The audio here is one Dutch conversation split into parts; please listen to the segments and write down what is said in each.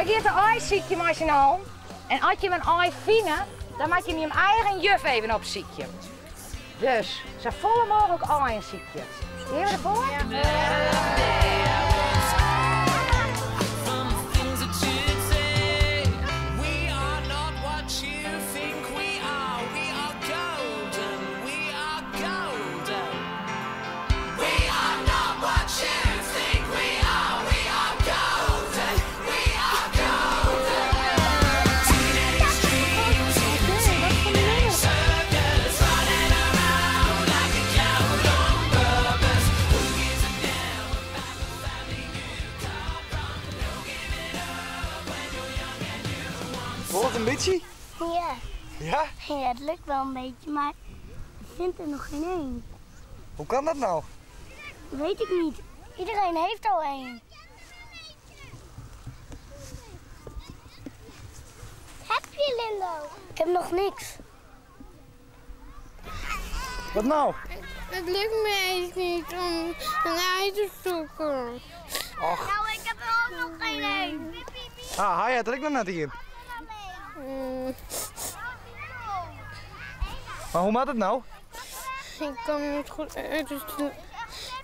geeft een ijsziekje met je hand. En als je hem een ei vindt, dan maak je hem eigen juf even op ziekje. Dus, zo volle mogelijk ei een ziekje. Zie je ervoor? Ja. Volgt een beetje? Ja. Ja? Ja, het lukt wel een beetje, maar ik vind er nog geen één. Hoe kan dat nou? Weet ik niet. Iedereen heeft al één. Heb je, Lindo? Ik heb nog niks. Wat nou? Het lukt me eens niet om een ei te zoeken. Och. Nou, ik heb er ook nog geen één. Ah, hij had er ook nog net hier. Maar hoe maakt het nou? Ik kan het niet goed uit, dus het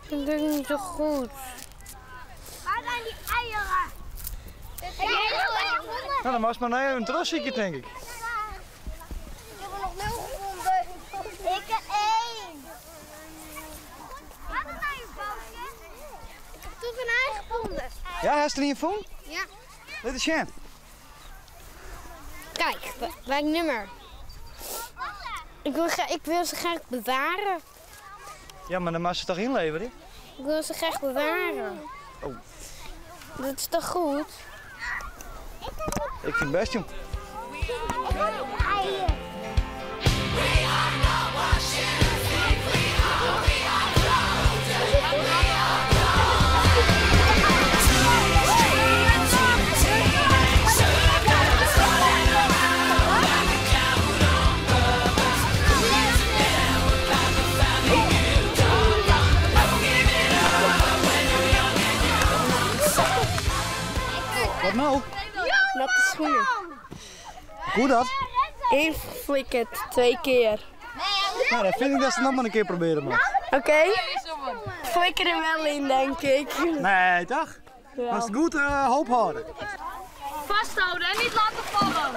lukt niet zo goed. Waar zijn die eieren? Heb jij er al één gevonden? Nou, dan was maar nou een trosziekje, denk ik. Ik heb er nog 0 gevonden. Ik heb 1. Wat is nou je bootje? Ik heb toch een ei gevonden. Ja, hij is er niet gevonden? Ja. Dit is Sjan. Kijk, welk nummer? Ik wil ze graag bewaren. Ja, maar dan mag ze toch inleveren? Ik wil ze graag bewaren. Oh. Dat is toch goed? Ik vind het best, jong. Eieren. Wat nou? Dat is schoenen. Hoe dat? Eén flikkert 2 keer. Nou, dan vind ik dat ze nog maar een keer proberen, man. Oké? Flikker er wel in, denk ik. Nee, toch? Ja. Dat is goed hoop houden. Vasthouden en niet laten vallen.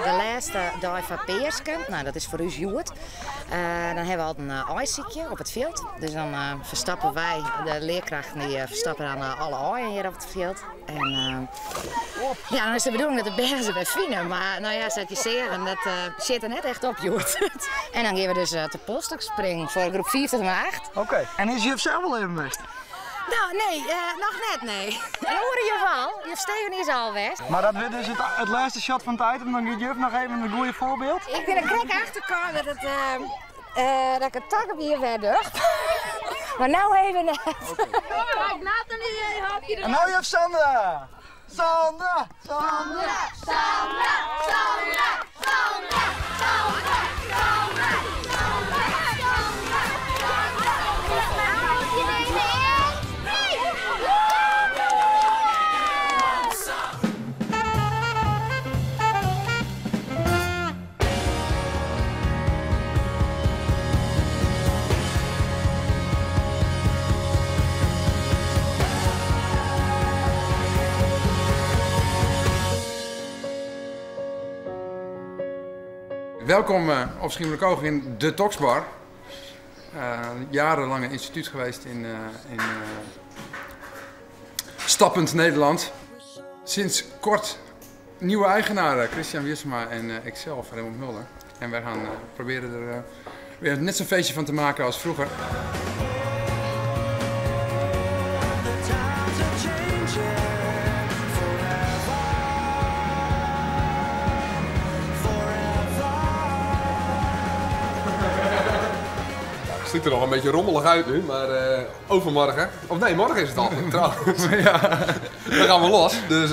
De laatste dag van Peersken, nou dat is voor u Joert. Dan hebben we al een ijsziekje op het veld. Dus dan verstappen wij, de leerkrachten die verstappen dan alle aaien hier op het veld. En ja, dan is de bedoeling dat de bergen bij vinden. Maar nou ja, zet je zeggen, dat zit er net echt op, Joert. En dan gaan we dus te polstok springen voor groep 4 tot en met 8. Oké. En is juf zelf wel even best? Nou nee, nog net nee. En horen je wel, juf Steven is al weg. Maar dat wordt dus het laatste shot van het item, dan geeft juf nog even een goede voorbeeld. Ik ben er krek achterkomen dat dat ik het tak op hier verder. Maar nou even net. En nou juf Sandra! Sandra! Sandra, Sandra, Sandra, Sandra, Sandra, Sandra, Sandra, Welkom op Schiermonnikoog in de Toxbar. Jarenlang een instituut geweest in stappend Nederland. Sinds kort nieuwe eigenaren, Christian Wiersma en ikzelf, Raymond Mulder. En wij gaan proberen er weer net zo'n feestje van te maken als vroeger. Het ziet er nog een beetje rommelig uit nu, maar overmorgen, of nee, morgen is het al trouwens. Ja. Dan gaan we los, dus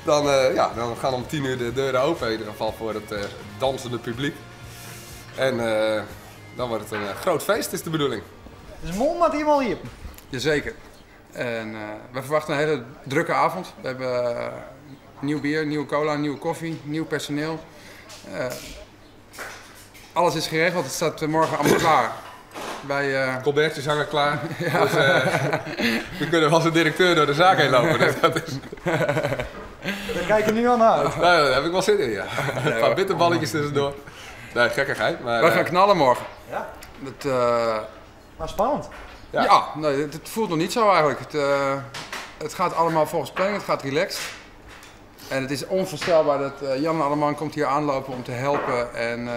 dan gaan om 10 uur de deuren open in ieder geval voor het dansende publiek. En dan wordt het een groot feest, is de bedoeling. Dus mol met iemand hier. Jazeker. En we verwachten een hele drukke avond. We hebben nieuw bier, nieuwe cola, nieuwe koffie, nieuw personeel. Alles is geregeld, het staat morgen allemaal klaar. Colbertjes hangen klaar. Ja. Dus, we kunnen als een directeur door de zaak heen lopen. Dus dat is... Daar kijk je nu al naar. Nou, daar heb ik wel zin in, ja. Een paar bitterballetjes tussendoor. Nee, gekkigheid. Maar, we gaan knallen morgen. Ja? Dat, maar spannend. Ja, nee, het voelt nog niet zo eigenlijk. Het gaat allemaal volgens planning, het gaat relaxed. En het is onvoorstelbaar dat Jan Alleman komt hier aanlopen om te helpen. En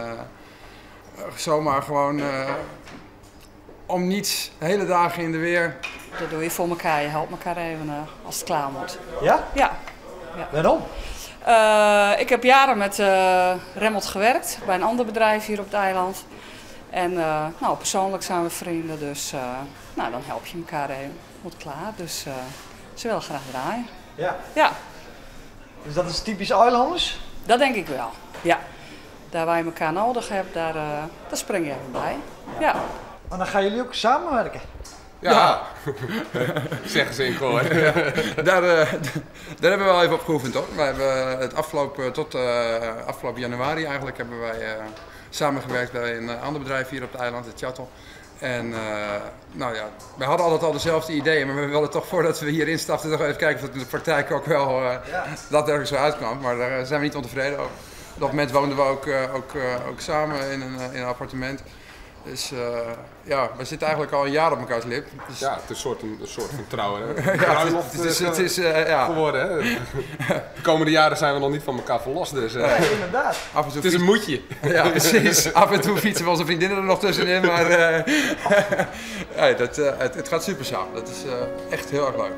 zomaar gewoon om niets, hele dagen in de weer. Dat doe je voor elkaar, je helpt elkaar even als het klaar wordt. Ja? Ja. Waarom? Ik heb jaren met Remmelt gewerkt bij een ander bedrijf hier op het eiland. En nou, persoonlijk zijn we vrienden, dus nou, dan help je elkaar even. Wordt klaar, dus ze willen graag draaien. Ja. Ja. Dus dat is typisch Eilanders? Dat denk ik wel, ja. Daar waar je elkaar nodig hebt, daar spring je even bij. Ja. Maar dan gaan jullie ook samenwerken? Ja, zeggen ze in koor. Daar hebben we wel even op geoefend, hoor. We hebben het afgelopen januari eigenlijk hebben wij samengewerkt bij een ander bedrijf hier op het eiland, het Chattel. En nou ja, we hadden altijd al dezelfde ideeën, maar we wilden toch voordat we hier instapten toch even kijken of het in de praktijk ook wel dat ergens zo uitkwam. Maar daar zijn we niet ontevreden over. Op dat moment woonden we ook samen in een appartement. Dus ja, we zitten eigenlijk al een jaar op elkaars lip. Dus... Ja, het is een soort van trouwen. Hè? Ja, het is geworden. Hè? De komende jaren zijn we nog niet van elkaar verlost. Dus, nee, inderdaad. Af en toe het is een moedje. Ja, precies. Af en toe fietsen we onze vriendinnen er nog tussenin. Maar het gaat super samen. Dat is echt heel erg leuk.